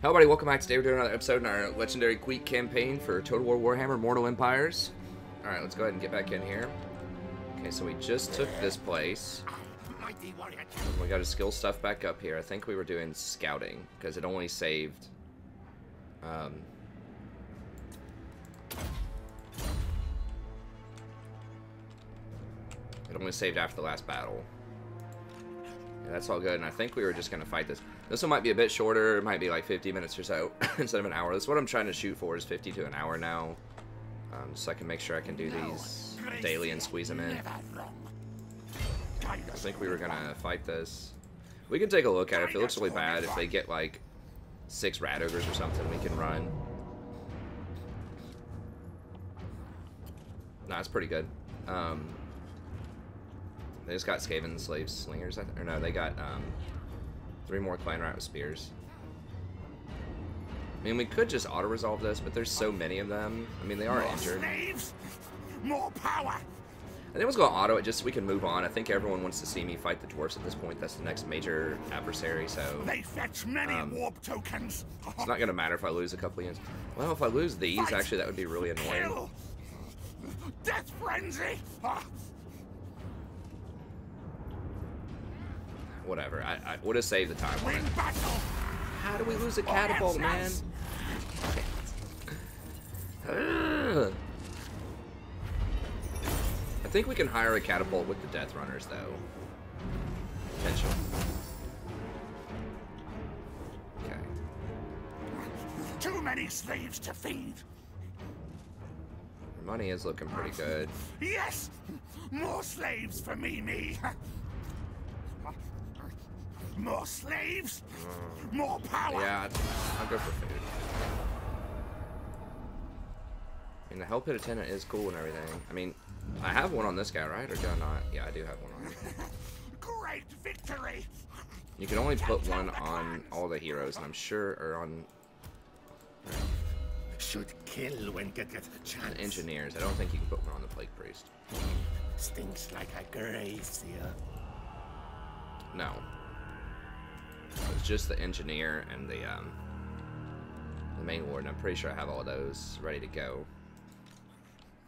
Hello everybody, welcome back. Today we're doing another episode in our legendary Queek campaign for Total War Warhammer Mortal Empires. Alright, let's go ahead and get back in here. Okay, so we just took this place. We got his skill stuff back up here. I think we were doing scouting, because it only saved... it only saved after the last battle. Yeah, that's all good, and I think we were just going to fight this. This one might be a bit shorter. It might be like 50 minutes or so instead of an hour. That's what I'm trying to shoot for, is 50 to an hour now. So I can make sure I can do these daily and squeeze them in. I think we were going to fight this. We can take a look at it. If it looks really bad, if they get like 6 rat ogres or something, we can run. Nah, it's pretty good. They just got Skaven slave slingers, or no, they got 3 more clan rat with spears. I mean, we could just auto-resolve this, but there's so many of them. I mean, they are injured. Slaves, more power. I think let's go auto it just so we can move on. I think everyone wants to see me fight the dwarves at this point. That's the next major adversary, so... They fetch many warp tokens. It's not going to matter if I lose a couple of units. Well, if I lose these, actually, that would be really annoying. Kill. Death frenzy. Whatever, I would have saved the time on it. Battle. How do we lose a catapult, man? I think we can hire a catapult with the Death Runners, though. Potentially. Okay. Too many slaves to feed. Our money is looking pretty good. Yes, more slaves for me. More slaves, more power. Yeah, I'll go for food. I mean, the Hell Pit Attendant is cool and everything. I mean, I have one on this guy, right? Or do I not? Yeah, I do have one on. Great victory. You can only put one on all the heroes, and I'm sure, or on... Should kill when get chance. Engineers. I don't think you can put one on the Plague Priest. Stinks like a grazier. No. It's just the engineer and the main warden. I'm pretty sure I have all of those ready to go.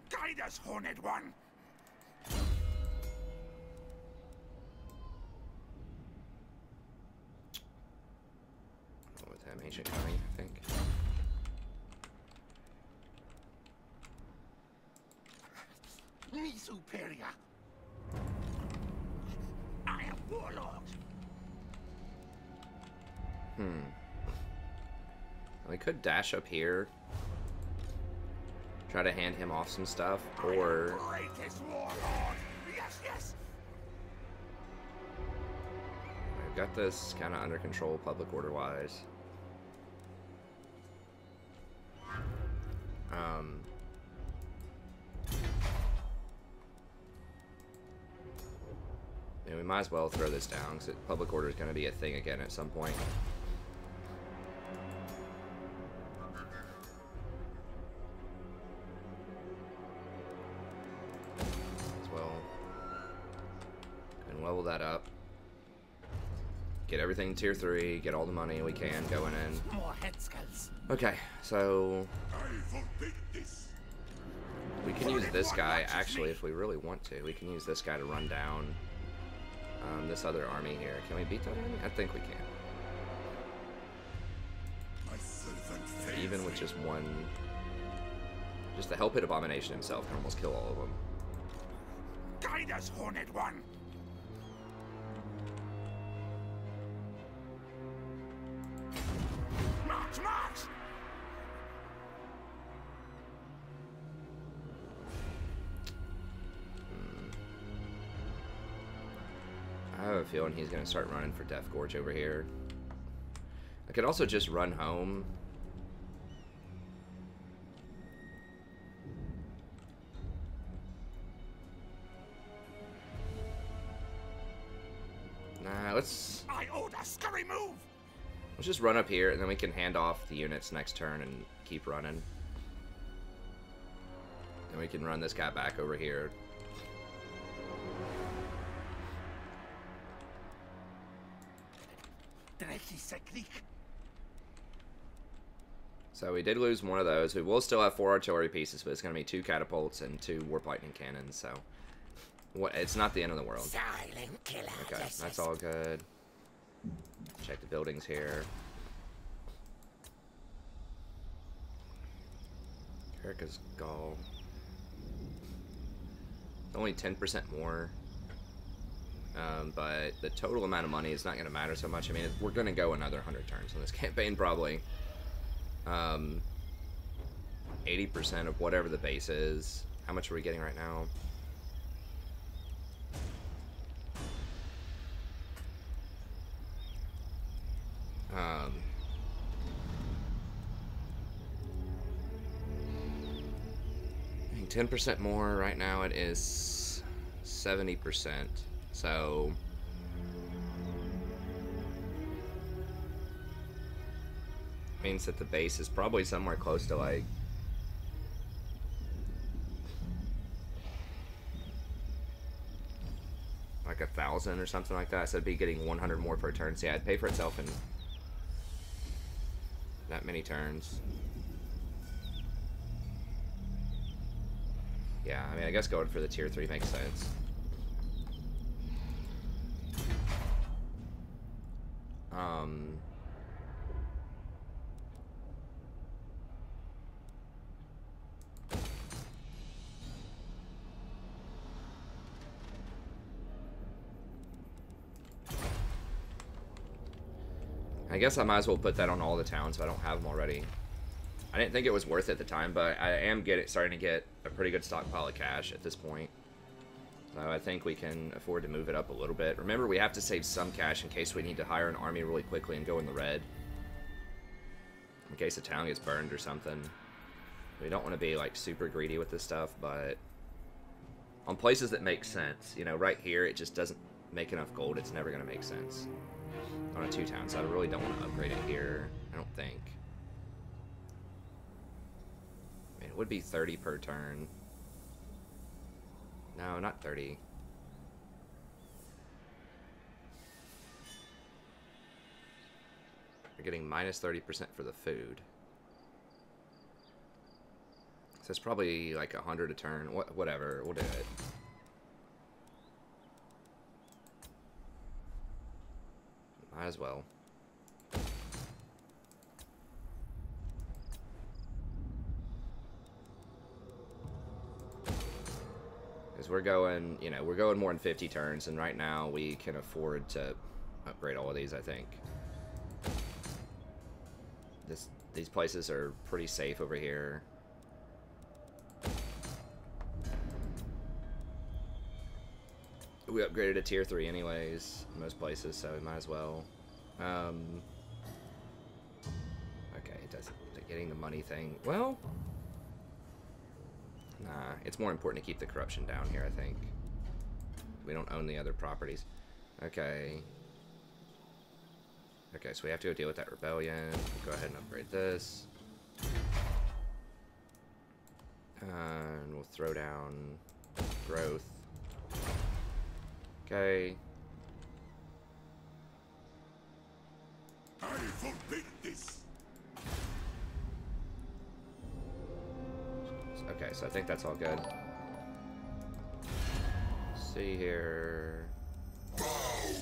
Guide us, Horned One. With him, ancient cunning, I think. Me superior. I am warlord. We could dash up here, try to hand him off some stuff, or Greatest warlord. Yes. I've got this kind of under control, public order wise. Yeah, we might as well throw this down because public order is going to be a thing again at some point. Level that up. Get everything tier 3, get all the money we can going in. More head skulls. Okay, so we can use this guy actually if we really want to. We can use this guy to run down this other army here. Can we beat that army? I think we can. Even with just one, just the Hell Pit Abomination himself can almost kill all of them. Guide us, Horned One. March! I have a feeling he's going to start running for Death Gorge over here. I could also just run home. Nah, let's Scurry move. Let's just run up here, and then we can hand off the units next turn and keep running. And we can run this guy back over here. So we did lose one of those. We will still have 4 artillery pieces, but it's going to be 2 catapults and 2 warp lightning cannons. So what? It's not the end of the world. Silent killer. Okay, that's all good. Check the buildings here. Erica's Gall. Only 10% more. But the total amount of money is not going to matter so much. I mean, we're going to go another 100 turns on this campaign, probably. 80% of whatever the base is. How much are we getting right now? I think 10% more right now. It is 70%. So means that the base is probably somewhere close to like like 1,000 or something like that. So it'd be getting 100 more per turn. So yeah, it'd pay for itself in that many turns. Yeah, I mean, I guess going for the tier 3 makes sense. I guess I might as well put that on all the towns if I don't have them already. I didn't think it was worth it at the time, but I am starting to get a pretty good stockpile of cash at this point. So I think we can afford to move it up a little bit. Remember, we have to save some cash in case we need to hire an army really quickly and go in the red. In case a town gets burned or something. We don't want to be like super greedy with this stuff, but on places that make sense, you know, right here it just doesn't make enough gold. It's never going to make sense on a 2-town, so I really don't want to upgrade it here. I don't think. I mean, it would be 30 per turn. No, not 30. We're getting minus 30% for the food. So it's probably like 100 a turn. Whatever, we'll do it. Might as well. Because we're going, you know, we're going more than 50 turns, and right now we can afford to upgrade all of these, I think. These places are pretty safe over here. We upgraded to tier 3 anyways, in most places, so we might as well. Okay, it doesn't, getting the money thing, well, nah, it's more important to keep the corruption down here, I think. We don't own the other properties. Okay. Okay, so we have to go deal with that rebellion. Go ahead and upgrade this. And we'll throw down growth. Okay. I forbid this. Okay, so I think that's all good. Let's see here. Wow,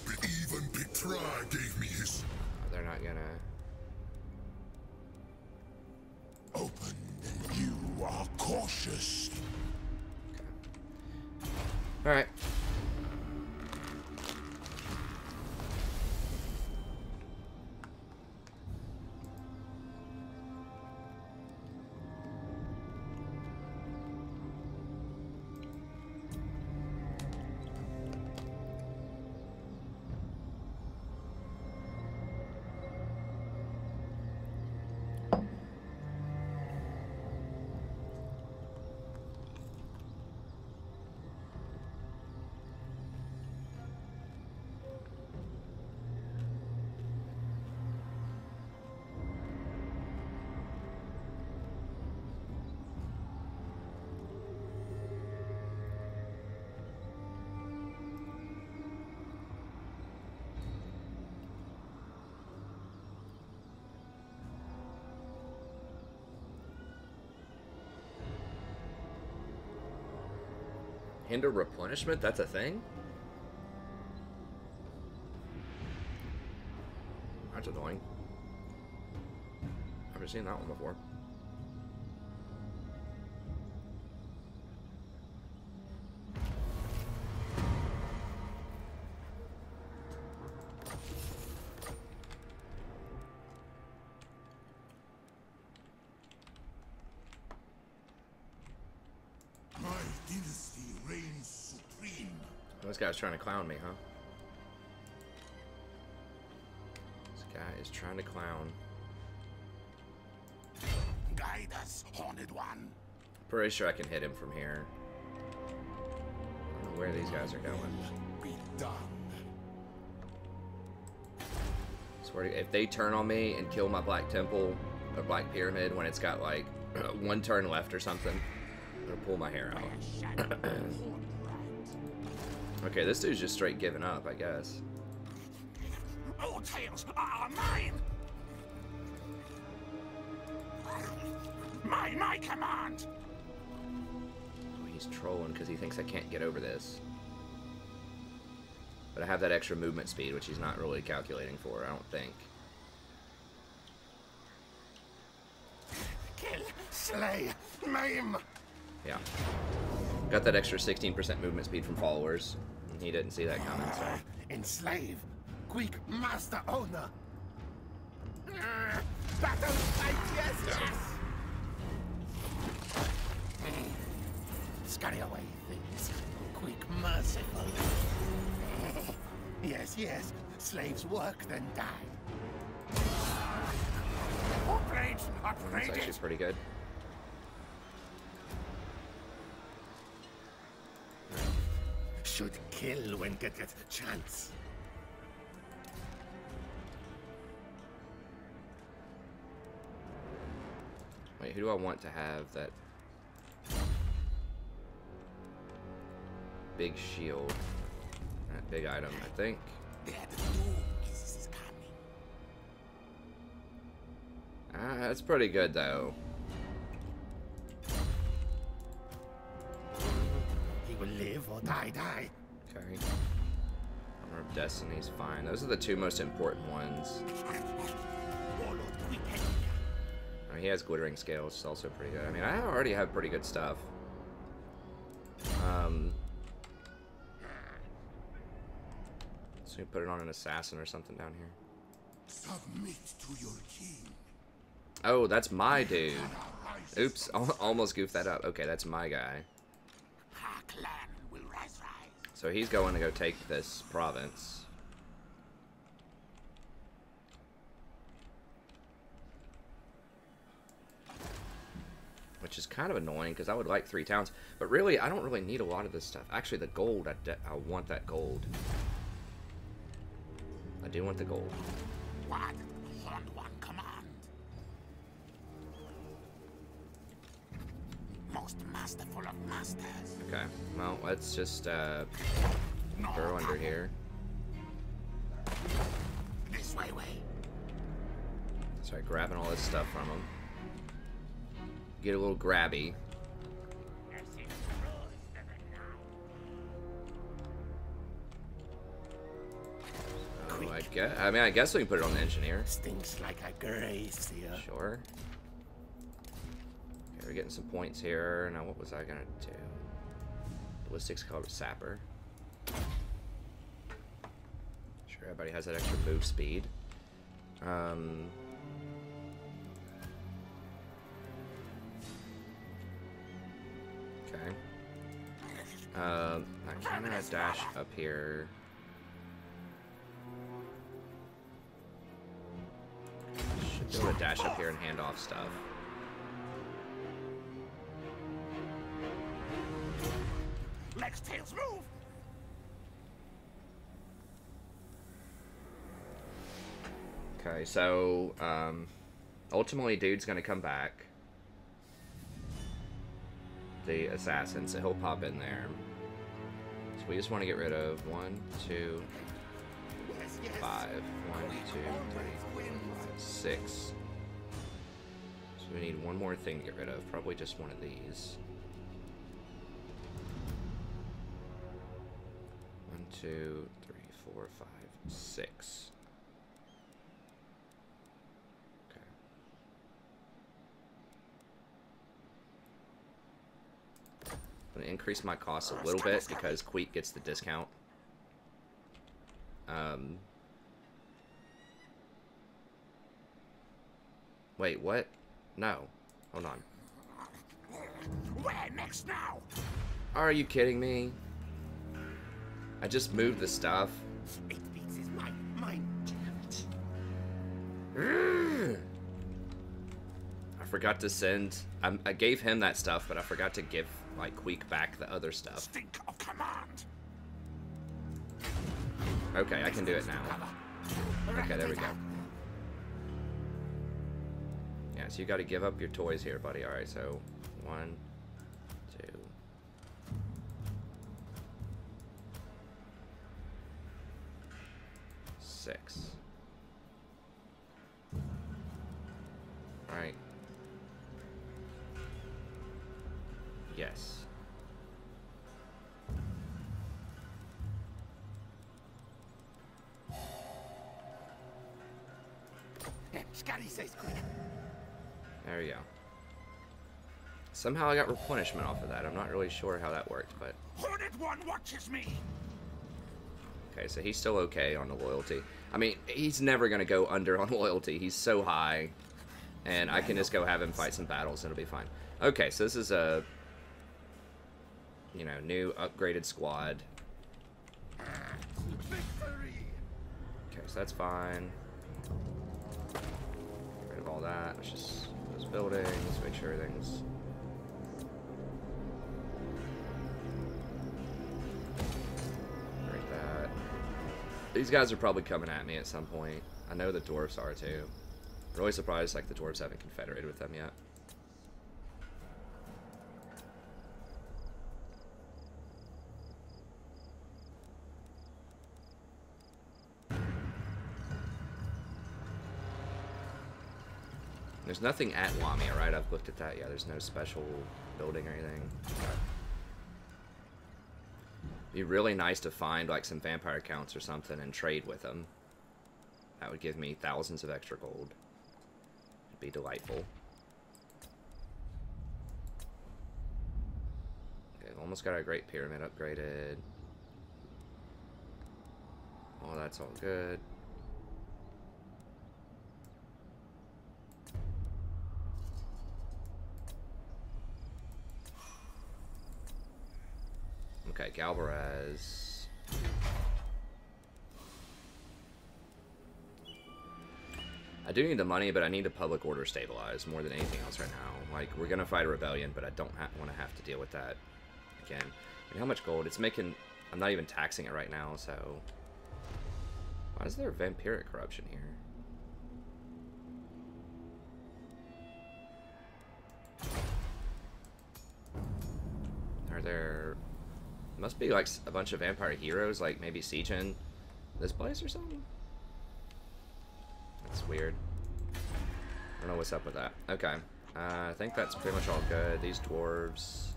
even Petra gave me his. Oh, they're not gonna. Open, and you are cautious. Okay. All right. Hinder replenishment? That's a thing? That's annoying. I've never seen that one before. My dynasty reigns supreme. This guy's trying to clown me, huh? This guy is trying to clown. Guide us, Horned One. Pretty sure I can hit him from here. I don't know where these guys are going. Be done. Swear to, if they turn on me and kill my Black Temple or Black Pyramid when it's got like one turn left or something, I'm gonna pull my hair out. Okay, this dude's just straight giving up, I guess. All tales are mine. My command. Oh, he's trolling because he thinks I can't get over this. But I have that extra movement speed, which he's not really calculating for, I don't think. Kill, slay, maim. Yeah. Got that extra 16% movement speed from followers. And he didn't see that coming, so. Enslave, Queek master owner. Battle fight, yes. Scurry away, things. Queek merciful. Yes. Slaves work, then die. All blades That's upgraded. actually pretty good. Should kill when get chance. Wait, who do I want to have that big shield? That big item, I think. Is coming. That's pretty good, though. He will live or die. Okay. Armor of Destiny's fine. Those are the two most important ones. Warlord Queek. I mean, he has glittering scales, it's also pretty good. I mean, I already have pretty good stuff. So we put it on an assassin or something down here. Submit to your king. Oh, that's my dude. Oops, almost goofed that up. Okay, that's my guy. Our clan will rise. So he's going to go take this province. Which is kind of annoying because I would like 3 towns. But really, I don't really need a lot of this stuff. Actually, the gold, I want that gold. I do want the gold. What? Horned One command. Most masterful of masters. Okay, well, let's just No throw under here. This way. Start grabbing all this stuff from him. Get a little grabby. Oh, I guess we can put it on the engineer. Stinks like a gracier. Sure. Okay, we're getting some points here. Now, what was I gonna do? Ballistics called a sapper. Sure, everybody has that extra move speed. Okay. Now can I dash up here? Should be able to dash up here and hand off stuff. Legs, tails, move! Okay, so ultimately dude's gonna come back. The assassin, so he'll pop in there. So we just want to get rid of 1, 2, 5. 1, 2, 3, 4, 5, 6. So we need one more thing to get rid of. Probably just one of these. 2, 3, 4, 5, 6. Okay. I'm gonna increase my costs a little bit because Queek gets the discount. Wait, what? No. Hold on. Where next now? Are you kidding me? I just moved the stuff. It beats his mind. I forgot to send... I gave him that stuff, but I forgot to give, like, Queek back the other stuff. Stink of command. Okay, I can do it now. Okay, there we go. Yeah, so you gotta give up your toys here, buddy. Alright, so 1, 2. 6. Right. Yes. Scotty says quick. There we go. Somehow I got replenishment off of that. I'm not really sure how that worked, but... Hooded one watches me. Okay, so he's still okay on the loyalty. I mean, he's never going to go under on loyalty. He's so high. And I can just go have him fight some battles and it'll be fine. Okay, so this is a... you know, new upgraded squad. Victory. Okay, so that's fine. Get rid of all that. Let's just... those buildings, make sure everything's... break that. These guys are probably coming at me at some point. I know the dwarves are too. Really surprised like the dwarves haven't confederated with them yet. There's nothing at Lamia, right? I've looked at that. Yeah, there's no special building or anything. Okay. Be really nice to find like some vampire accounts or something and trade with them. That would give me thousands of extra gold. It'd be delightful. Okay, almost got our Great Pyramid upgraded. Oh, that's all good. Okay, Galvarez. I do need the money, but I need the public order stabilized more than anything else right now. Like, we're gonna fight a rebellion, but I don't want to have to deal with that again. I mean, how much gold? It's making... I'm not even taxing it right now, so... Why is there vampiric corruption here? Are there... must be like a bunch of vampire heroes, like maybe sieging this place or something? That's weird. I don't know what's up with that. Okay. I think that's pretty much all good. These dwarves...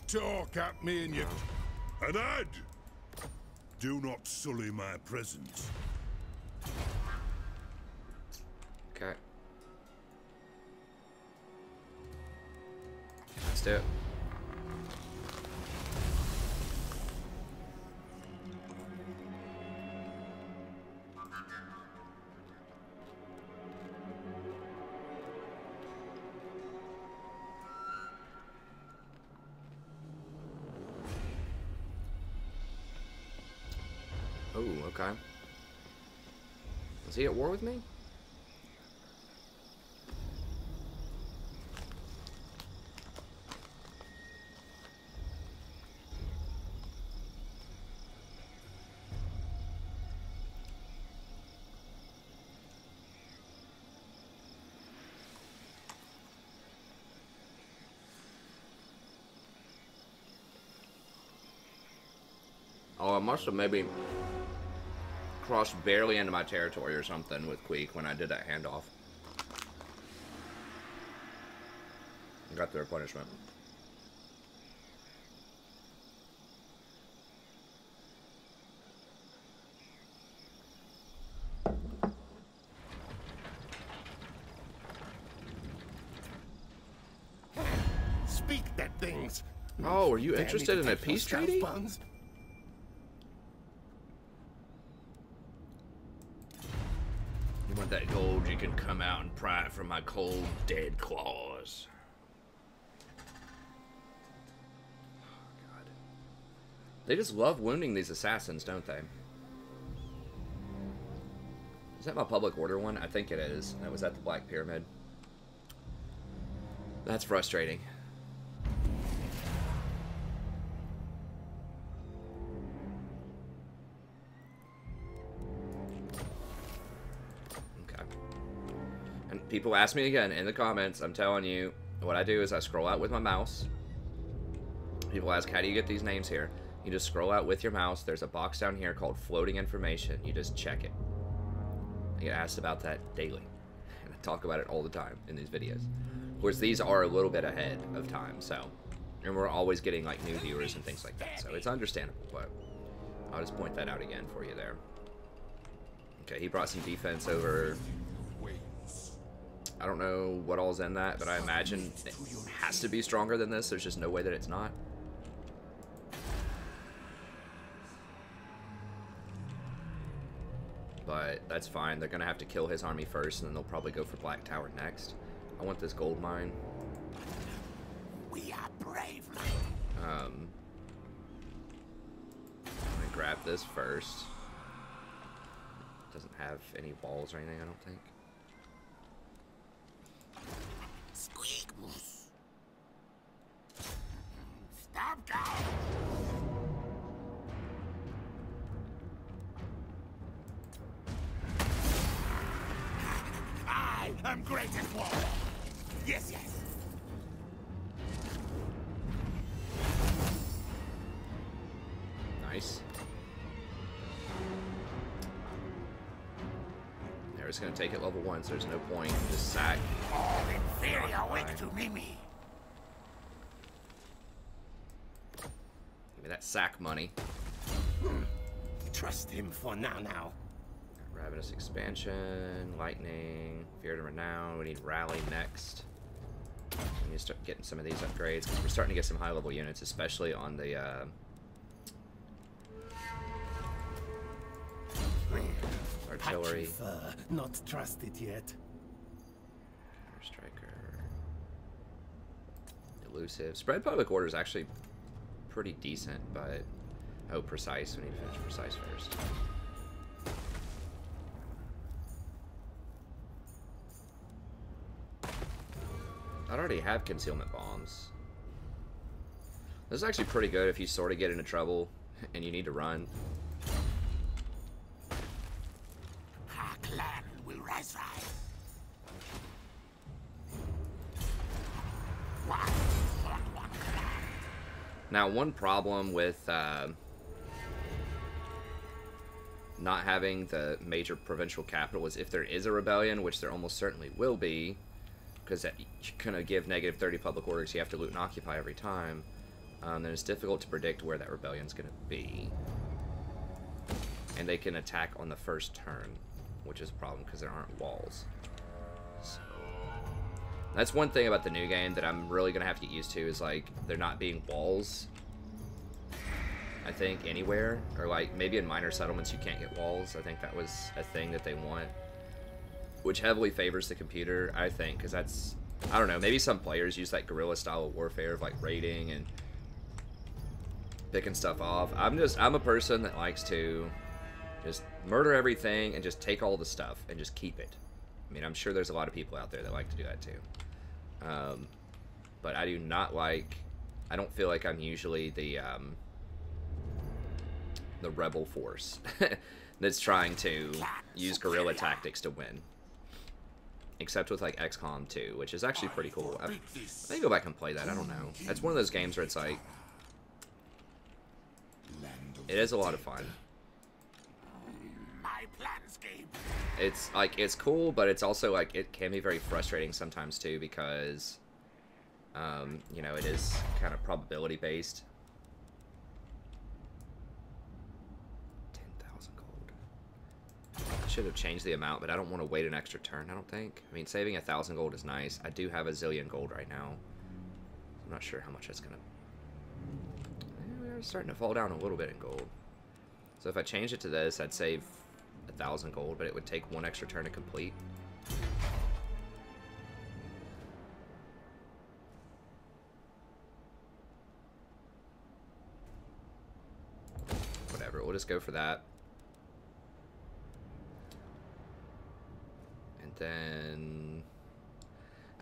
Talk at me and you... An ad! Do not sully my presence. Okay. Let's do it. Oh, okay. Is he at war with me? Oh, I must have maybe crossed barely into my territory or something with Queek when I did that handoff. I got their punishment. Oh, are you interested in a peace treaty? Buns. You want that gold? You can come out and pry it from my cold, dead claws. God. They just love wounding these assassins, don't they? Is that my public order one? I think it is. That was at the Black Pyramid. That's frustrating. Okay. And people ask me again in the comments, I'm telling you, what I do is I scroll out with my mouse. People ask, how do you get these names here? You just scroll out with your mouse. There's a box down here called floating information. You just check it. I get asked about that daily. And I talk about it all the time in these videos. Of course, these are a little bit ahead of time, so... And we're always getting, like, new viewers and things like that, so it's understandable, but... I'll just point that out again for you there. Okay, he brought some defense over... I don't know what all's in that, but I imagine it has to be stronger than this. There's just no way that it's not. But that's fine. They're gonna have to kill his army first, and then they'll probably go for Black Tower next. I want this gold mine. We are brave, man. I'm gonna grab this first. Doesn't have any walls or anything, I don't think. Squeak. Stop down. I'm great at war. Yes, yes. Nice. They're just gonna take it level 1, so there's no point in just sack. All inferior weak to Mimi. Give me that sack money. Trust him for now. Ravenous Expansion, Lightning, Fear to Renown. We need Rally next. We need to start getting some of these upgrades because we're starting to get some high-level units, especially on the artillery. Not trusted yet. Striker. Elusive. Spread public order is actually pretty decent, but oh, precise. We need to finish precise first. I already have concealment bombs. This is actually pretty good if you sort of get into trouble and you need to run. Our clan will rise. Now, one problem with not having the major provincial capital is if there is a rebellion, which there almost certainly will be, because you're going to give negative 30 public orders, you have to loot and occupy every time, then it's difficult to predict where that rebellion's going to be. And they can attack on the first turn, which is a problem because there aren't walls. So, that's one thing about the new game that I'm really going to have to get used to, is like there not being walls, I think, anywhere. Or like maybe in minor settlements you can't get walls. I think that was a thing that they want, which heavily favors the computer, I think, because that's, I don't know, maybe some players use that guerrilla style of warfare of like raiding and picking stuff off. I'm a person that likes to just murder everything and just take all the stuff and just keep it. I mean, I'm sure there's a lot of people out there that like to do that too. But I do not like, I don't feel like I'm usually the rebel force that's trying to use guerrilla tactics to win. Except with like XCOM 2, which is actually pretty cool. I may go back and play that, I don't know. That's one of those games where it's like, it is a lot of fun. My plans, Gabe. It's like, it's cool, but it's also like, it can be very frustrating sometimes too, because you know, it is kind of probability based. 10,000 gold. I should have changed the amount, but I don't want to wait an extra turn, I don't think. I mean, saving 1,000 gold is nice. I do have a zillion gold right now. I'm not sure how much that's gonna We're starting to fall down a little bit in gold. So if I change it to this, I'd save 1,000 gold, but it would take 1 extra turn to complete. Whatever, we'll just go for that. And then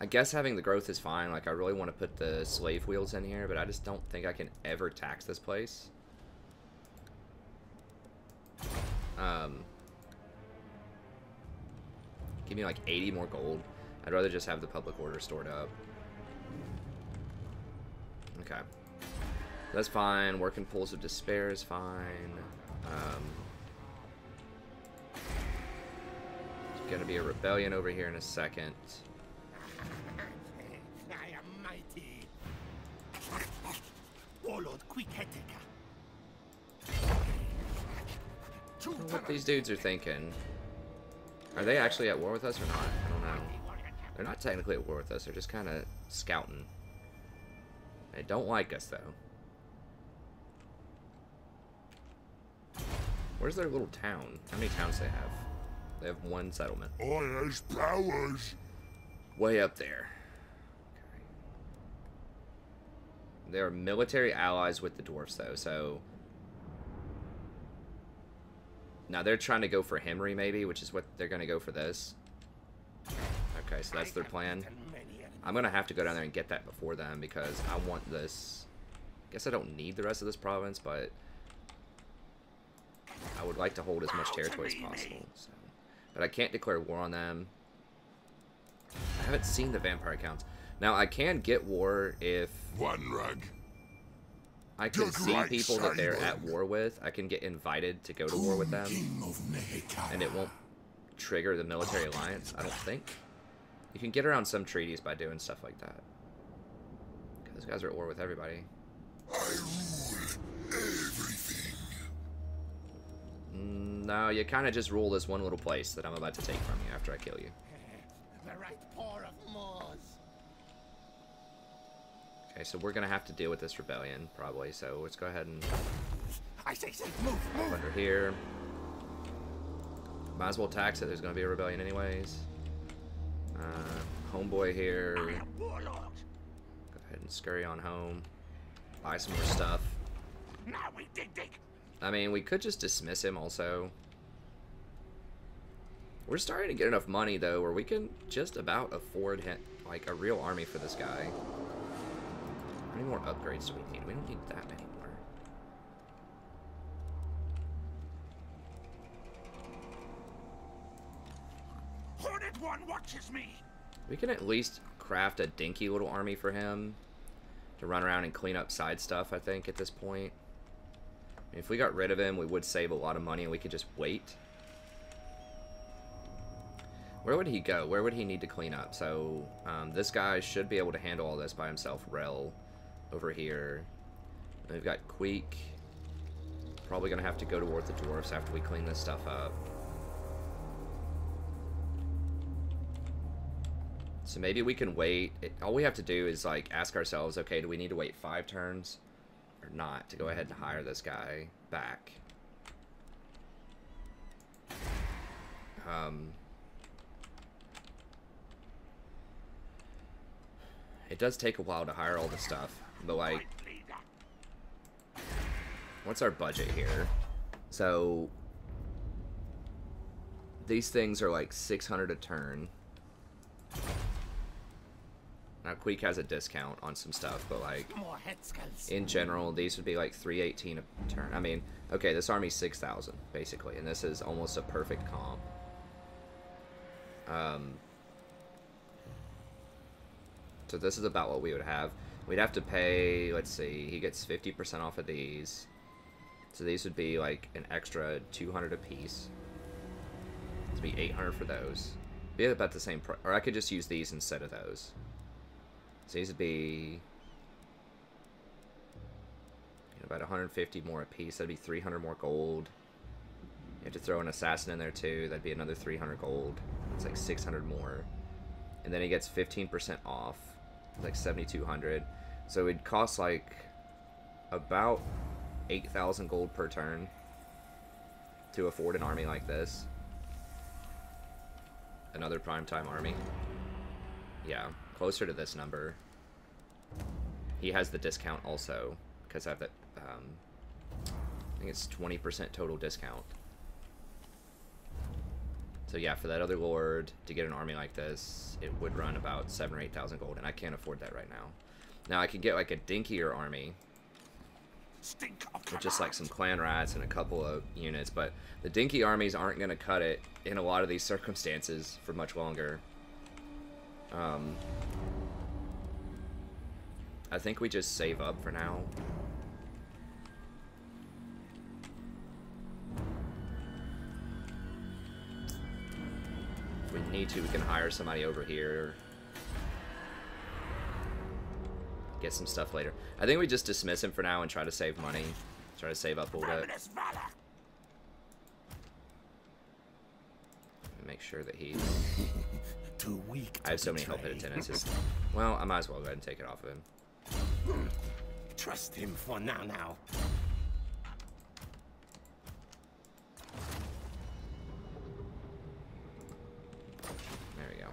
I guess having the growth is fine. Like, I really want to put the slave wheels in here, but I just don't think I can ever tax this place. Give me like 80 more gold. I'd rather just have the public order stored up. Okay. That's fine. Working pools of despair is fine. There's gonna be a rebellion over here in a second. I am mighty. Warlord Queek. I don't know what these dudes are thinking. Are they actually at war with us or not? I don't know. They're not technically at war with us. They're just kind of scouting. They don't like us, though. Where's their little town? How many towns do they have? They have 1 settlement. I has powers. Way up there. Okay. They are military allies with the dwarfs, though, so... Now they're trying to go for Henry, maybe, which is what they're going to go for this. Okay, so that's their plan. I'm going to have to go down there and get that before them because I want this. I guess I don't need the rest of this province, but I would like to hold as much territory as possible. So. But I can't declare war on them. I haven't seen the vampire counts. Now, I can get war if... One rug. I can see people that they're at war with. I can get invited to go to war with them. And it won't trigger the military alliance, I don't think. You can get around some treaties by doing stuff like that. Those guys are at war with everybody. I rule everything. No, you kind of just rule this one little place that I'm about to take from you after I kill you. The right paw of Moors. Okay, so we're gonna have to deal with this rebellion, probably. So let's go ahead and I say, move, move. under here. Might as well tax it. There's gonna be a rebellion anyways. Homeboy here. I am warlord. Go ahead and scurry on home. Buy some more stuff. Now we dig. I mean, we could just dismiss him also. We're starting to get enough money though, where we can just about afford like a real army for this guy. How many more upgrades do we need? We don't need that many more. Hornet One watches me. We can at least craft a dinky little army for him to run around and clean up side stuff, I think, at this point. I mean, if we got rid of him, we would save a lot of money and we could just wait. Where would he go? Where would he need to clean up? So, this guy should be able to handle all this by himself. Rel over here. And we've got Queek. Probably going to have to go to war with the dwarfs after we clean this stuff up. So maybe we can wait. All we have to do is like ask ourselves, okay, do we need to wait 5 turns or not to go ahead and hire this guy back? It does take a while to hire all the stuff, but like, what's our budget here? So these things are like 600 a turn. Now Queek has a discount on some stuff, but like in general, these would be like 318 a turn. I mean, okay, this army's 6,000 basically, and this is almost a perfect comp. So this is about what we would have. We'd have to pay, let's see, he gets 50% off of these. So these would be like an extra 200 a piece. It'd be 800 for those. Be about the same price, or I could just use these instead of those. So these would be about 150 more a piece. That'd be 300 more gold. You have to throw an assassin in there too. That'd be another 300 gold. It's like 600 more. And then he gets 15% off. It's like 7,200. So it'd cost like about 8,000 gold per turn to afford an army like this. Another primetime army. Yeah, closer to this number. He has the discount also, because I have the, I think it's 20% total discount. So yeah, for that other lord, to get an army like this, it would run about 7,000 or 8,000 gold, and I can't afford that right now. Now, I could get like a dinkier army, with just like some clan rats and a couple of units, but the dinky armies aren't going to cut it in a lot of these circumstances for much longer. I think we just save up for now. If we need to, we can hire somebody over here. Get some stuff later. I think we just dismiss him for now and try to save money. Try to save up a little bit. Make sure that he's... Too weak. I have so many help-hit attendants. Well, I might as well go ahead and take it off of him. Trust him for now. There we go.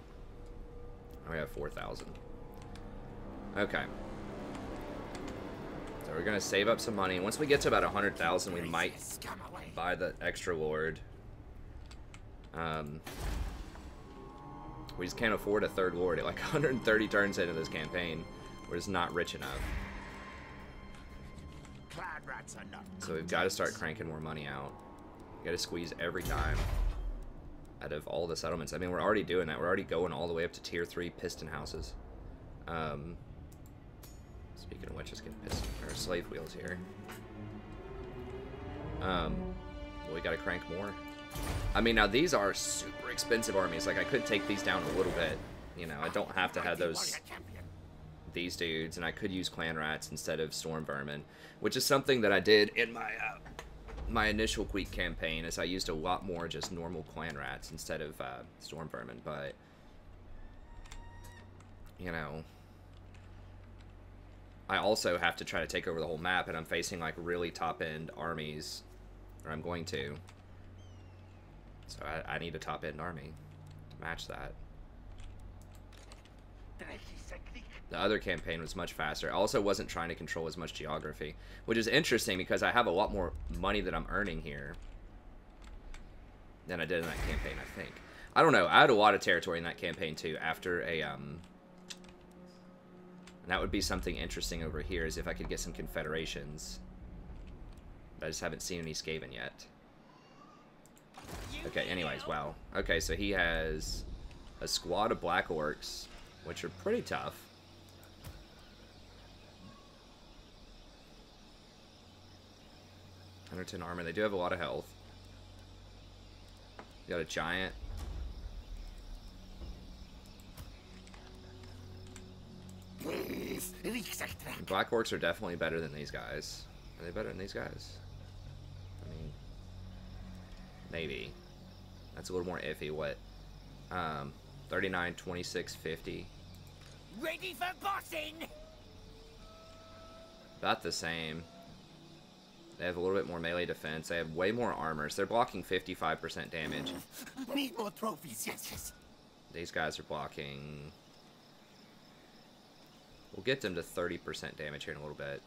We have 4,000. Okay. So we're gonna save up some money. Once we get to about 100,000, we might buy the extra lord. We just can't afford a third lord at like 130 turns into this campaign. We're just not rich enough. So we've got to start cranking more money out. We got to squeeze every time out of all the settlements. I mean, we're already doing that. We're already going all the way up to tier 3 piston houses. Speaking of which, let's get piston or slave wheels here. Well, we got to crank more. I mean, now these are super expensive armies. Like, I could take these down a little bit. You know, I don't have to have these dudes, and I could use clan rats instead of storm vermin, which is something that I did in my my initial Queek campaign. Is I used a lot more just normal clan rats instead of storm vermin. But you know, I also have to try to take over the whole map, and I'm facing like really top end armies, or I'm going to. So I need a top-end army to match that. The other campaign was much faster. I also wasn't trying to control as much geography, which is interesting because I have a lot more money that I'm earning here than I did in that campaign, I think. I don't know. I had a lot of territory in that campaign, too, after a... And that would be something interesting over here, is if I could get some confederations. I just haven't seen any Skaven yet. Okay, anyways, wow. Okay, so he has a squad of black orcs, which are pretty tough. $110 armor. They do have a lot of health. You got a giant. Black orcs are definitely better than these guys. Are they better than these guys? I mean, maybe. That's a little more iffy. What? 39, 26, 50. Ready for bossing! About the same. They have a little bit more melee defense. They have way more armors. They're blocking 55% damage. Need more trophies, yes. These guys are blocking... We'll get them to 30% damage here in a little bit.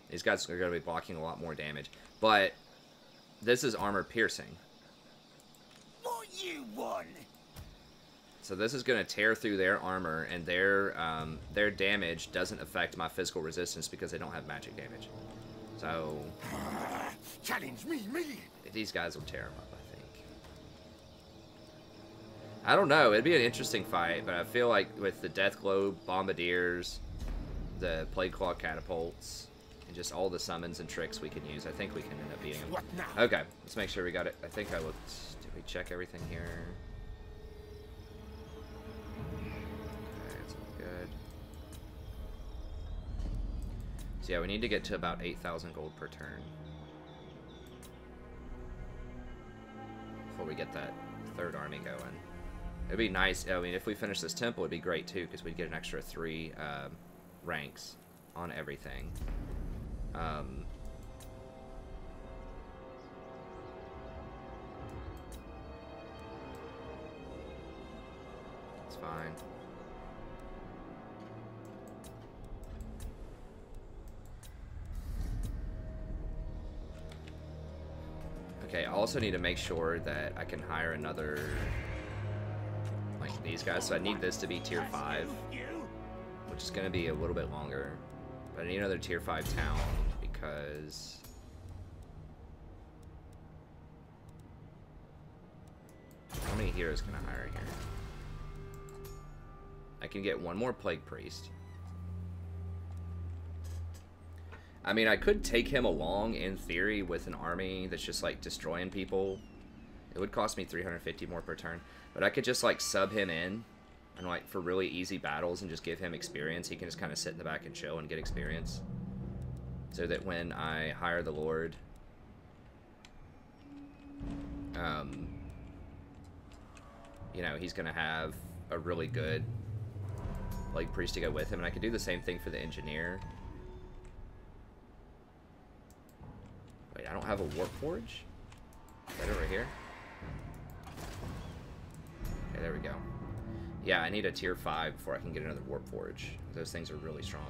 These guys are going to be blocking a lot more damage. But this is armor piercing. What you won? So this is going to tear through their armor, and their damage doesn't affect my physical resistance because they don't have magic damage. So challenge me. These guys will tear them up, I think. I don't know. It'd be an interesting fight, but I feel like with the Death Globe bombardiers, the Plague Claw catapults, and just all the summons and tricks we can use, I think we can end up beating them. What now? Okay, let's make sure we got it. I think I looked. Did we check everything here? Okay, it's all good. So yeah, we need to get to about 8,000 gold per turn before we get that third army going. It'd be nice. I mean, if we finish this temple, it'd be great too, because we'd get an extra 3 ranks on everything. It's fine. Okay, I also need to make sure that I can hire another, like these guys. So I need this to be tier 5, which is going to be a little bit longer. But I need another tier 5 town because how many heroes can I hire here? I can get one more plague priest. I mean, I could take him along, in theory, with an army that's just, like, destroying people. It would cost me 350 more per turn. But I could just, like, sub him in, and, like, for really easy battles and just give him experience. He can just kind of sit in the back and chill and get experience. So that when I hire the Lord, you know, he's going to have a really good, like, priest to go with him. And I could do the same thing for the engineer. Wait, I don't have a warp forge? Is that over here? Okay, there we go. Yeah, I need a tier 5 before I can get another warp forge. Those things are really strong.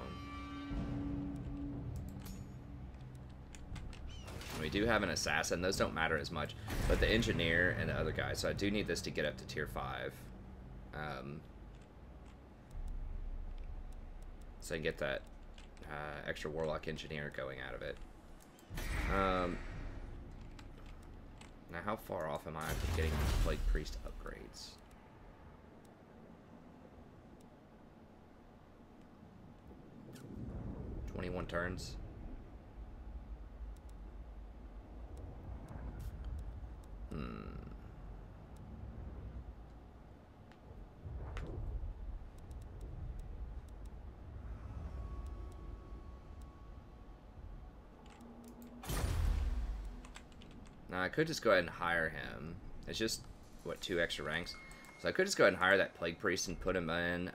We do have an assassin. Those don't matter as much. But the engineer and the other guy. So I do need this to get up to tier 5. So I can get that extra warlock engineer going out of it. Now how far off am I from getting plague priest upgrades? "21 turns. Now I could just go ahead and hire him. It's just, what, 2 extra ranks? So I could just go ahead and hire that plague priest and put him in,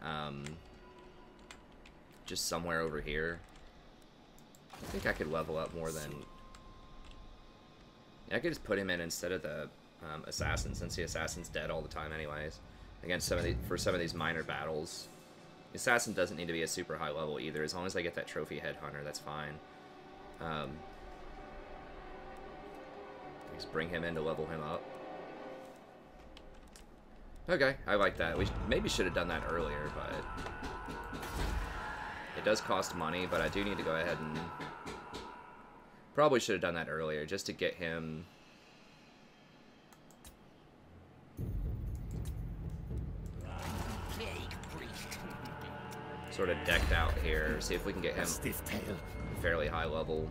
just somewhere over here. I think I could level up more than... Yeah, I could just put him in instead of the assassin, since the assassin's dead all the time anyways. Against some of the, for some of these minor battles. The assassin doesn't need to be a super high level either. As long as I get that trophy headhunter, that's fine. Just bring him in to level him up. Okay, I like that. We maybe should have done that earlier, but it does cost money, but I do need to go ahead and probably should have done that earlier just to get him sort of decked out here. See if we can get him fairly high level.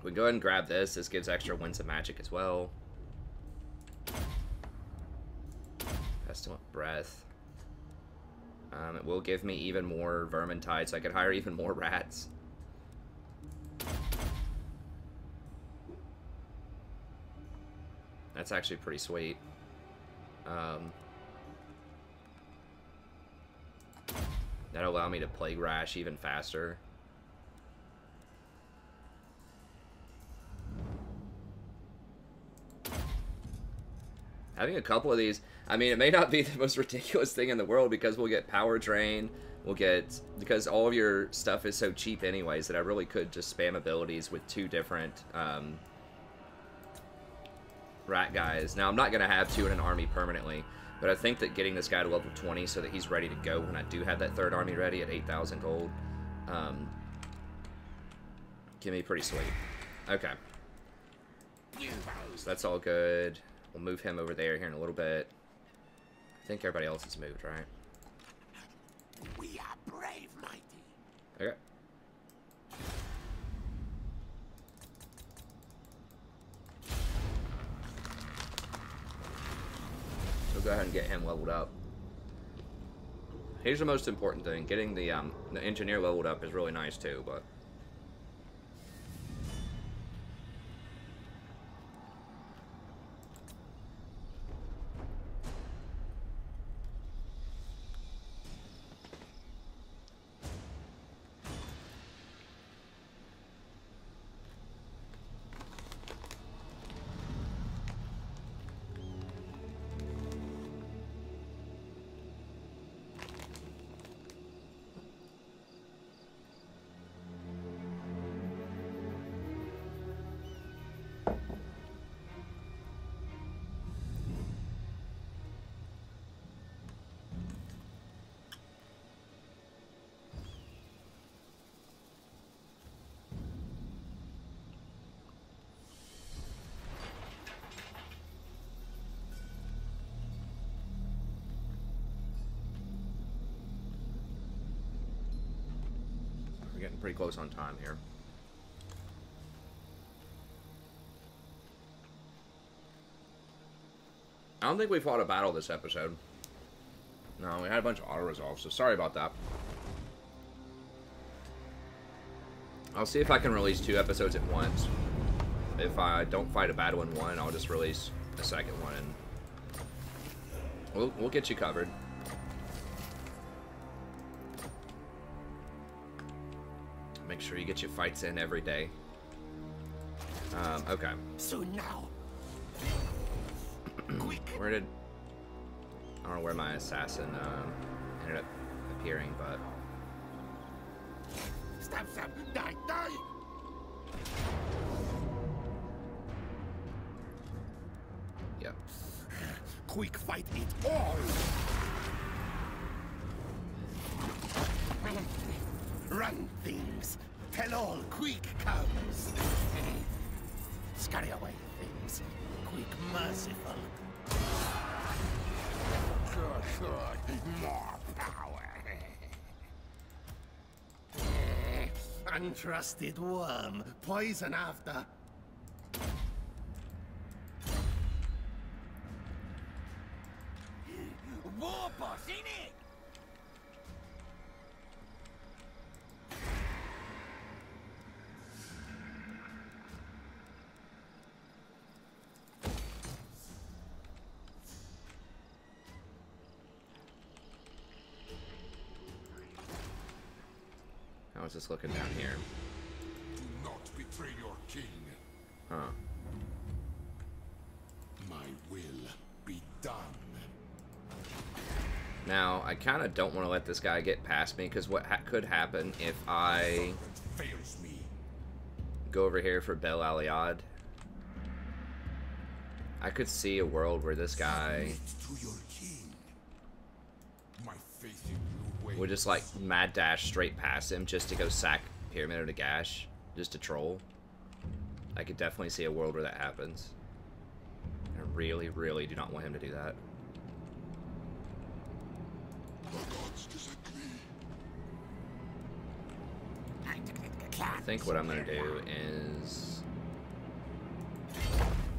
We can go ahead and grab this. This gives extra winds of magic as well. Pestilent breath. It will give me even more vermintide, so I can hire even more rats. That's actually pretty sweet. That'll allow me to plague rash even faster. Having a couple of these, I mean, it may not be the most ridiculous thing in the world because we'll get power drain, we'll get, because all of your stuff is so cheap anyways that I really could just spam abilities with 2 different rat guys. Now, I'm not going to have 2 in an army permanently, but I think that getting this guy to level 20 so that he's ready to go when I do have that 3rd army ready at 8,000 gold can be pretty sweet. Okay. So that's all good. We'll move him over there here in a little bit. I think everybody else has moved, right? We are brave, mighty. Okay. So go ahead and get him leveled up. Here's the most important thing. Getting the engineer leveled up is really nice too, but getting pretty close on time here. I don't think we fought a battle this episode. No, we had a bunch of auto-resolves, so sorry about that. I'll see if I can release 2 episodes at once. If I don't fight a battle in one, I'll just release a second one, and we'll get you covered. Make sure you get your fights in every day. Okay. Soon now. Quick. Where did... I don't know where my assassin ended up appearing, but... Stab, stab, die, die! Yep. Quick fight it all! Run things! Tell all Queek comes! Scurry away things! Quick merciful! Good, more power! Untrusted worm, poison after! War boss, innit? How is this looking down here? Do not betray your king. Huh. My will be done. Now, I kind of don't want to let this guy get past me, because what could happen if I Fails me. go over here for Bel Aliad, I could see a world where this guy Submit to your king. My faith in you wanes. would just like mad dash straight past him just to go sack Pyramid of the Gash, just to troll. I could definitely see a world where that happens. I really, really do not want him to do that. The gods disagree. I think what I'm going to do is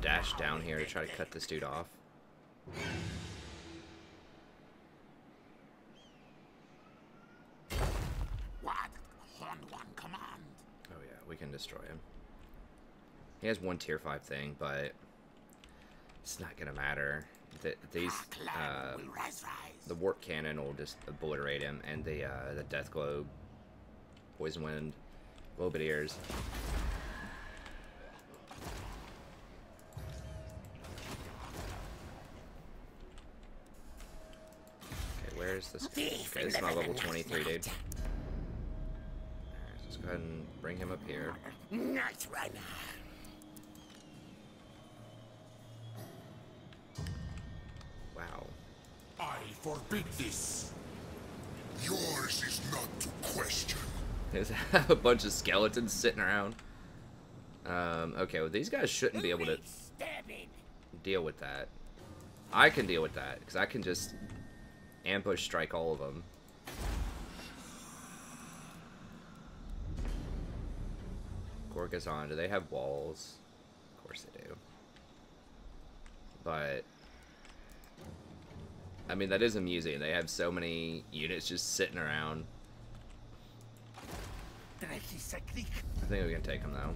dash down here to try to cut this dude off. What? Horned one command. Oh yeah, we can destroy him. He has one tier 5 thing, but it's not going to matter. The warp cannon will just obliterate him, and the death globe, poison wind, globit ears. Okay, where's this guy? Okay, this is my level 23 dude. Alright, let's go ahead and bring him up here. Night runner. Wow. I forbid this. Yours is not to question. There's a bunch of skeletons sitting around. Okay, well these guys shouldn't be able to deal with that. I can deal with that, because I can just ambush strike all of them. Gorgazon, do they have walls? Of course they do. But I mean, that is amusing. They have so many units just sitting around. I think we can take them though.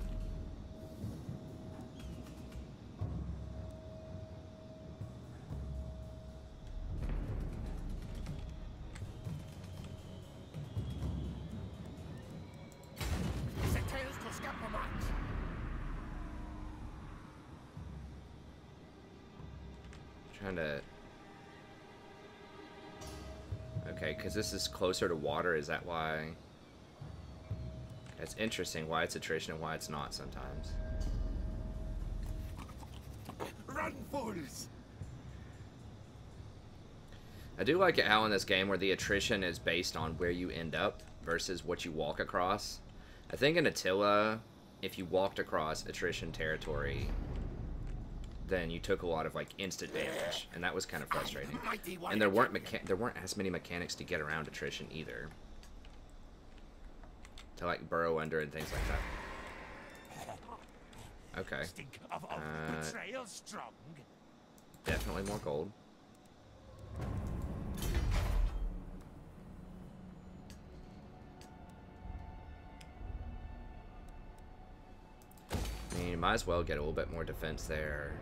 Trying to... Okay, because this is closer to water, is that why? It's interesting why it's attrition and why it's not sometimes. Run, fools! I do like it how in this game where the attrition is based on where you end up versus what you walk across. I think in Attila, if you walked across attrition territory, then you took a lot of like instant damage, and that was kind of frustrating. And there weren't as many mechanics to get around attrition either. to like burrow under and things like that. Okay. Stink of betrayal strong. Definitely more gold. I mean, you might as well get a little bit more defense there.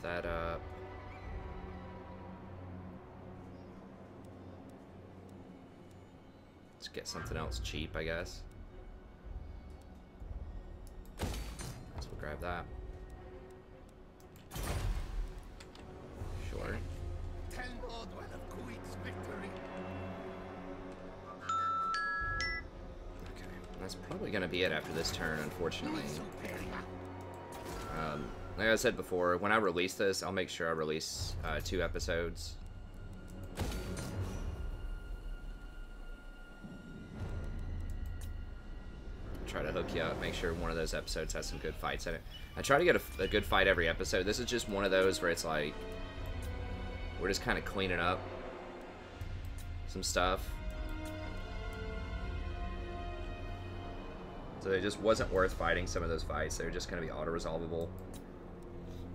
That up. Let's get something else cheap, I guess. So we'll grab that. Sure. Tell Ordwell of Queek's victory. Okay, that's probably gonna be it after this turn, unfortunately. Like I said before, when I release this, I'll make sure I release 2 episodes. Try to hook you up, make sure one of those episodes has some good fights in it. I try to get a good fight every episode. This is just one of those where it's like, we're just kind of cleaning up some stuff. So it just wasn't worth fighting some of those fights. They were just going to be auto-resolvable.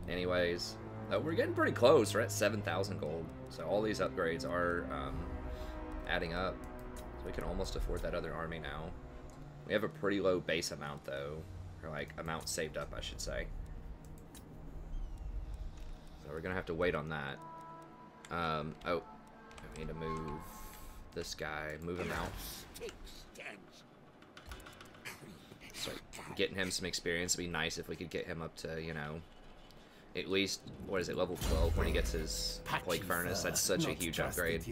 Anyways, we're getting pretty close. We're at 7,000 gold. So all these upgrades are adding up. So we can almost afford that other army now. We have a pretty low base amount, though. Or, like, amount saved up, I should say. So we're going to have to wait on that. Oh, I need to move this guy. Move him out. So getting him some experience would be nice if we could get him up to, you know, at least, what is it, level 12 when he gets his Queek Furnace. That's such a huge upgrade.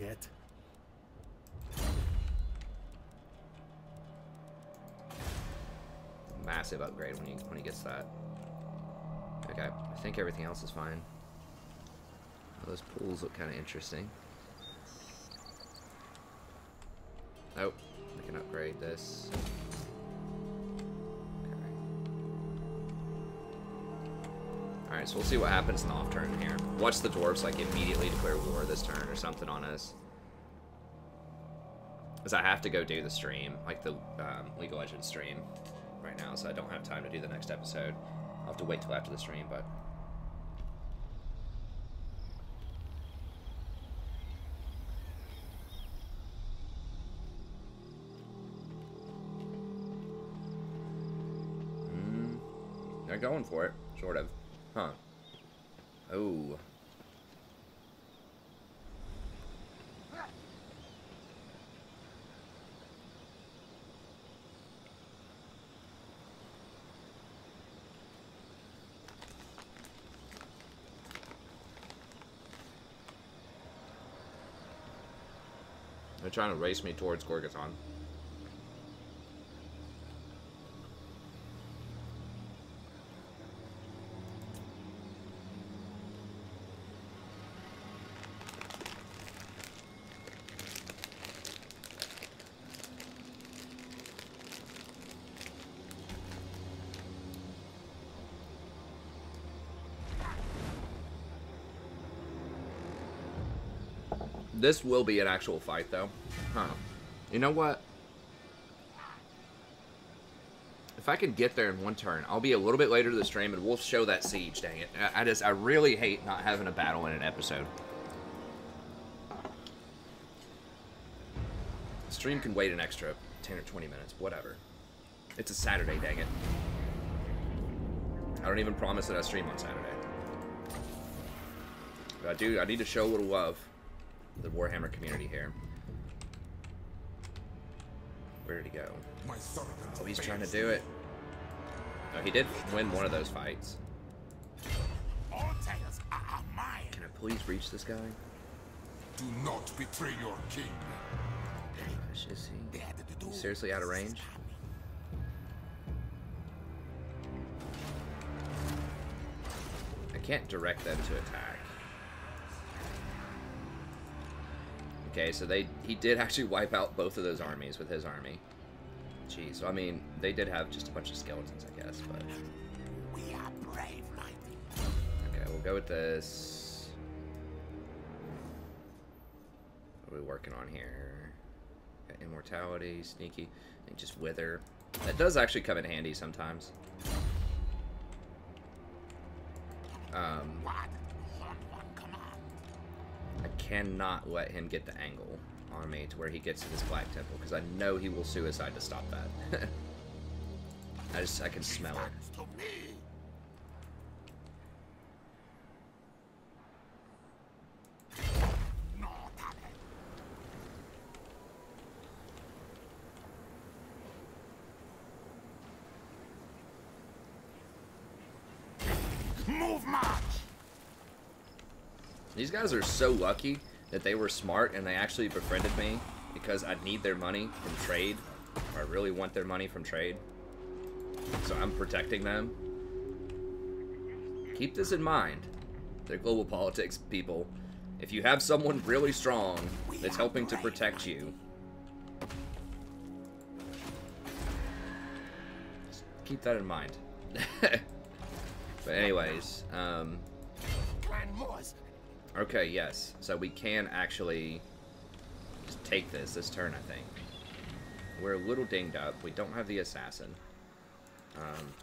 Massive upgrade when he gets that. Okay, I think everything else is fine. Those pools look kind of interesting. Oh, we can upgrade this. Alright, so we'll see what happens in the off turn here. Watch the dwarves like immediately declare war this turn or something on us. Because I have to go do the stream, like the League of Legends stream right now, so I don't have time to do the next episode. I'll have to wait till after the stream, but... They're going for it, sort of. Huh. Oh. They're trying to race me towards Gorgathon. This will be an actual fight, though. Huh. You know what? If I can get there in one turn, I'll be a little bit later to the stream, and we'll show that siege, dang it. I really hate not having a battle in an episode. The stream can wait an extra 10 or 20 minutes, whatever. It's a Saturday, dang it. I don't even promise that I stream on Saturday. But I need to show a little love. The Warhammer community here. Where did he go? Oh, he's trying to do it. Oh, he did win one of those fights. All tales are mine. Can I please reach this guy? Do not betray your king. Gosh, is he seriously out of range? I can't direct them to attack. Okay, so he did actually wipe out both of those armies with his army. Jeez, so I mean, they did have just a bunch of skeletons, I guess, but... We are brave, mighty. Okay, we'll go with this. we working on here? Got immortality, sneaky, and just wither. That does actually come in handy sometimes. I cannot let him get the angle on me to where he gets to this Black Temple, because I know he will suicide to stop that. I can smell it. Move march. These guys are so lucky that they were smart and they actually befriended me because I need their money from trade. Or I really want their money from trade. So I'm protecting them. Keep this in mind. They're global politics people. If you have someone really strong that's helping to protect you, just keep that in mind. But anyways, okay, yes. So we can actually just take this turn, I think. We're a little dinged up. We don't have the assassin.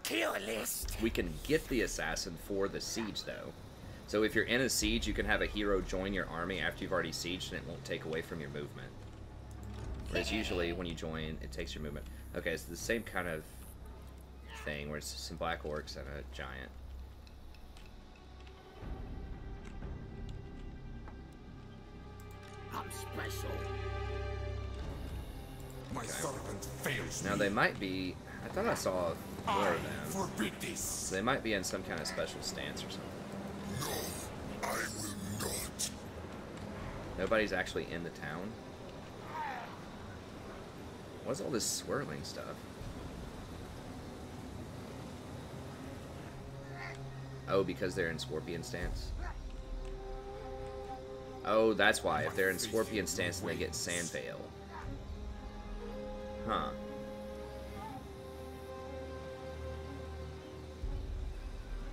Kill list. We can get the assassin for the siege, though. So if you're in a siege, you can have a hero join your army after you've already sieged, and it won't take away from your movement. Whereas usually when you join, it takes your movement. Okay, it's the same kind of thing, where it's some black orcs and a giant. I'm special. My servant fails Now me. they might be... I thought I saw more I of them. forbid this. So they might be in some kind of special stance or something. No, I will not. Nobody's actually in the town. What's all this swirling stuff? Oh, because they're in Scorpion stance? Oh, that's why. If they're in Scorpion stance, then they get Sand Veil. Huh.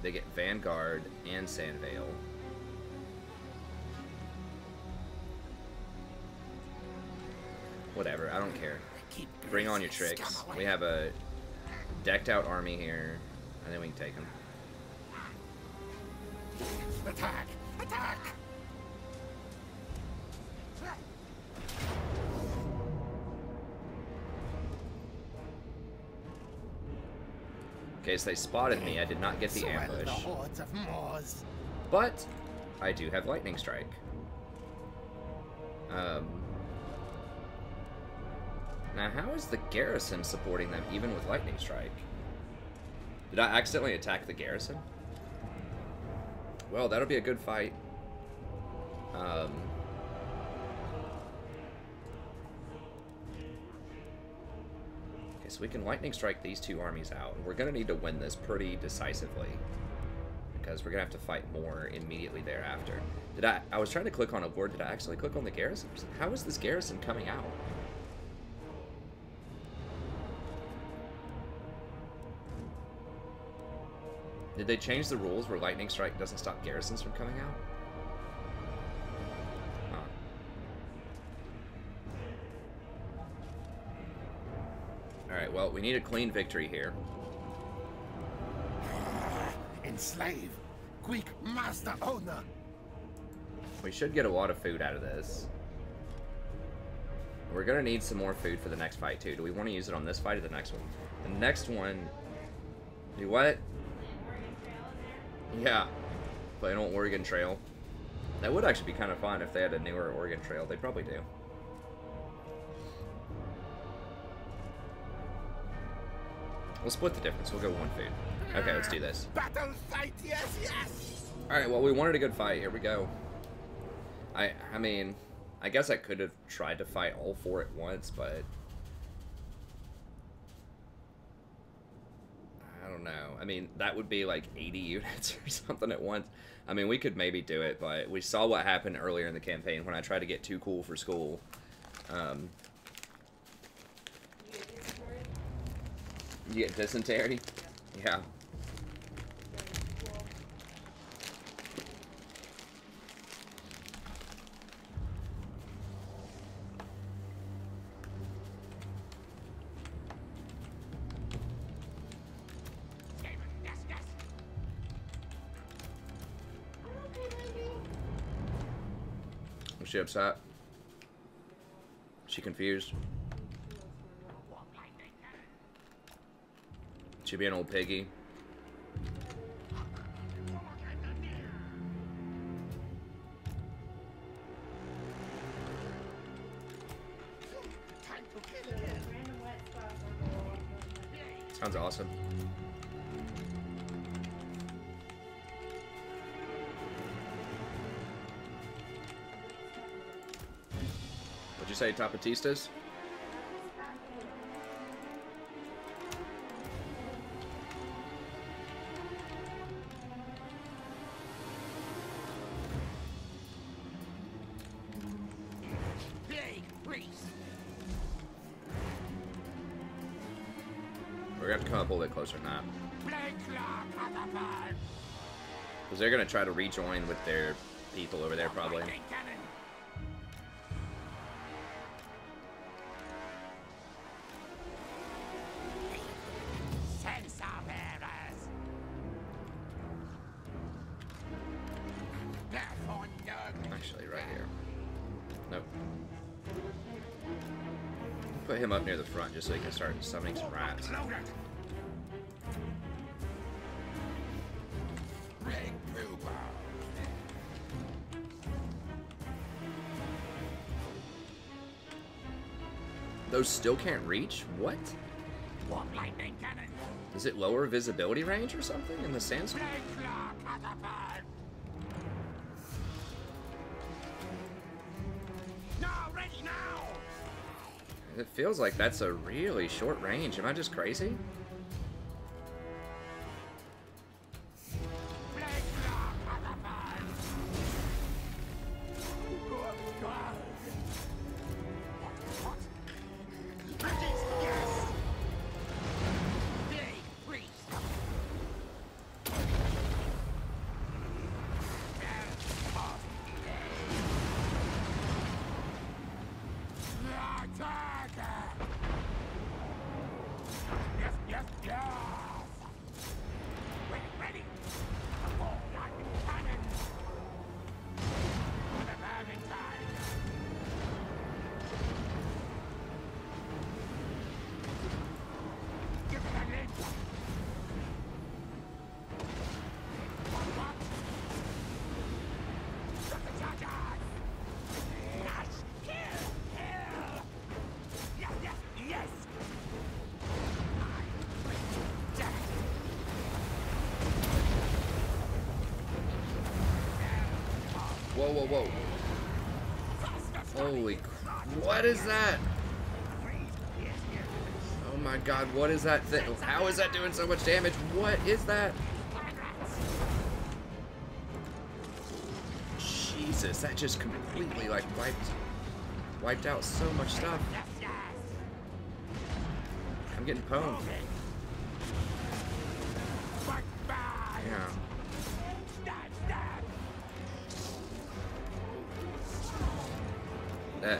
They get Vanguard and Sand Veil. Whatever, I don't care. Bring on your tricks. We have a decked out army here. I think we can take them. Attack! Attack! Okay, so they spotted me. I did not get the Swell ambush. the hordes of Moors. But I do have Lightning Strike. Now, how is the garrison supporting them even with Lightning Strike? Did I accidentally attack the garrison? Well, that'll be a good fight. Okay, so we can Lightning Strike these two armies out. We're going to need to win this pretty decisively, because we're going to have to fight more immediately thereafter. I was trying to click on a word. Did I actually click on the garrison? How is this garrison coming out? Did they change the rules where Lightning Strike doesn't stop garrisons from coming out? Huh. Alright, well, we need a clean victory here. Enslave. Queek master owner. We should get a lot of food out of this. We're gonna need some more food for the next fight, too. Do we want to use it on this fight or the next one? The next one... Do what? Yeah. Play an old Oregon Trail. That would actually be kind of fun if they had a newer Oregon Trail. They probably do. We'll split the difference. We'll go one food. Okay, let's do this. Battle fight, yes, yes. Alright, well, we wanted a good fight. Here we go. I mean, I guess I could have tried to fight all four at once, but... I don't know. I mean, that would be like 80 units or something at once. I mean, we could maybe do it, but we saw what happened earlier in the campaign when I tried to get too cool for school. You get dysentery? Yeah. Was she upset? She confused? She be an old piggy? Sounds awesome. What'd you say, Tapatistas? We're gonna have to come up a little bit closer than that. Because they're gonna try to rejoin with their people over there, probably. Actually, right here. Nope. Put him up near the front just so he can start summoning some rats. Those still can't reach? What? Is it lower visibility range or something in the sandstorm? It feels like that's a really short range. Am I just crazy? Whoa, whoa, whoa. Holy crap. What is that? Oh my god, what is that thing? How is that doing so much damage? What is that? Jesus, that just completely like wiped out so much stuff. I'm getting pwned. Yeah. That.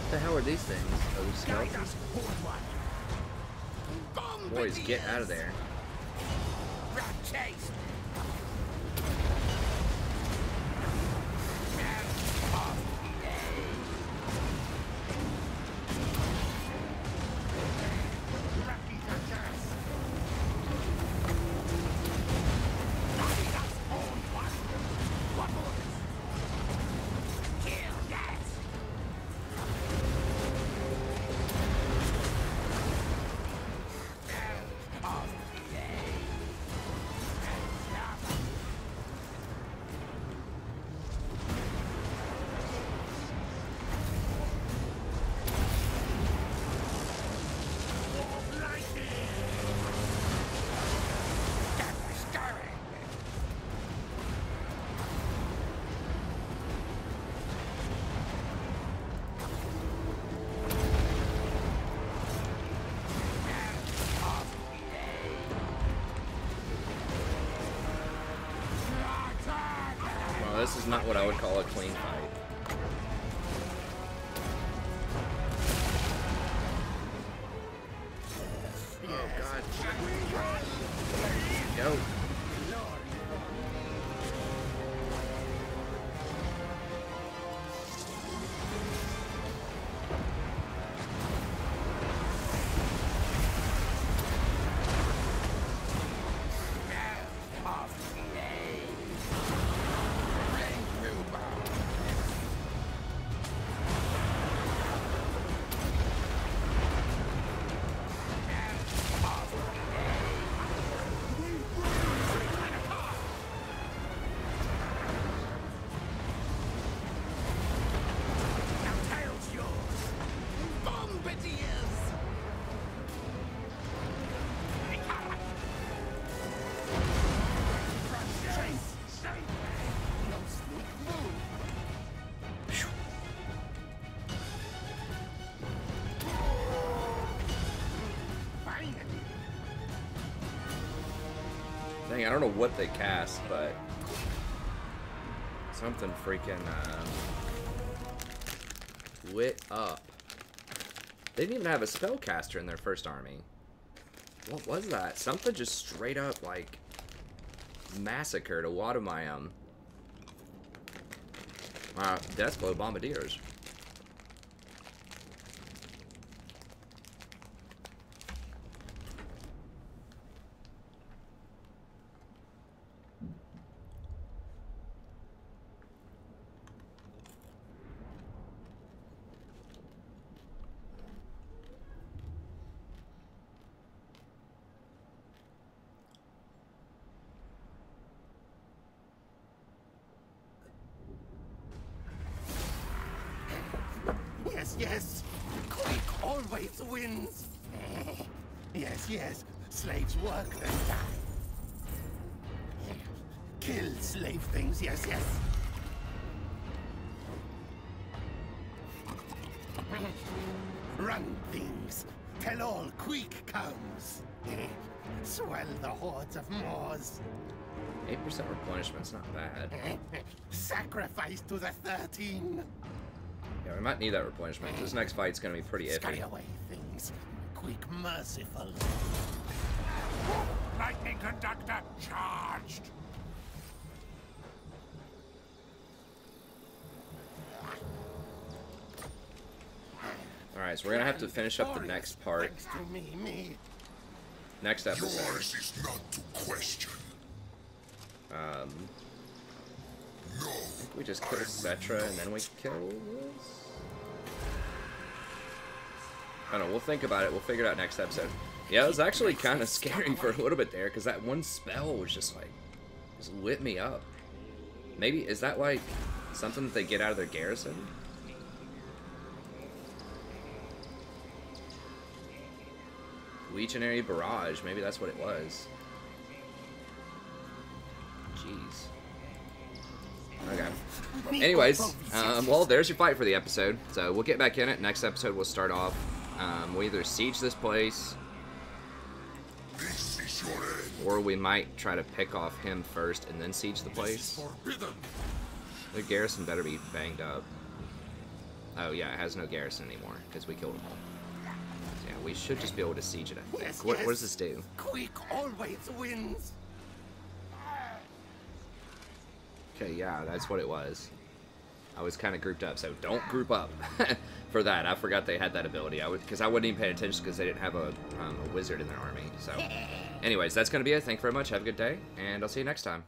What the hell are these things? Are these skeletons? Boys, get out of there. Rat chase. This is not what I would call a clean fight. Oh god. Go. Dang, I don't know what they cast, but something freaking lit up. They didn't even have a spellcaster in their first army. What was that? Something just straight up like massacred a lot of my Deathblow Bombardiers. Yes, Queek always wins. Yes, yes, slaves work then die. Kill slave things, yes, yes. Run things, tell all Queek comes. Swell the hordes of Moors. 8% replenishment's not bad. Sacrifice to the 13. Yeah, we might need that replenishment. This next fight's gonna be pretty iffy. Scurry away things. Queek merciful. Lightning conductor charged. Alright, so we're gonna have to finish up the next part. Thanks to me. Next episode. Yours is not to question. I No. think we just kill Cetra and then we kill this? I don't know, we'll think about it. We'll figure it out next episode. Yeah, it was actually kind of scary for a little bit there, because that one spell was just like, just lit me up. Maybe, is that like something that they get out of their garrison? Legionary Barrage, maybe that's what it was. Jeez. Okay. Anyways, well, there's your fight for the episode. So we'll get back in it. Next episode, we'll start off. We'll either siege this place, This is your end. or we might try to pick off him first and then siege the place. Forbidden. The garrison better be banged up. Oh yeah, it has no garrison anymore because we killed them all. So, yeah, we should just be able to siege it, I think. Yes, What yes. does this do? Queek always wins. Okay, yeah, that's what it was. I was kind of grouped up, so don't group up for that. I forgot they had that ability. Because I wouldn't even pay attention because they didn't have a wizard in their army. So, anyways, that's going to be it. Thank you very much. Have a good day, and I'll see you next time.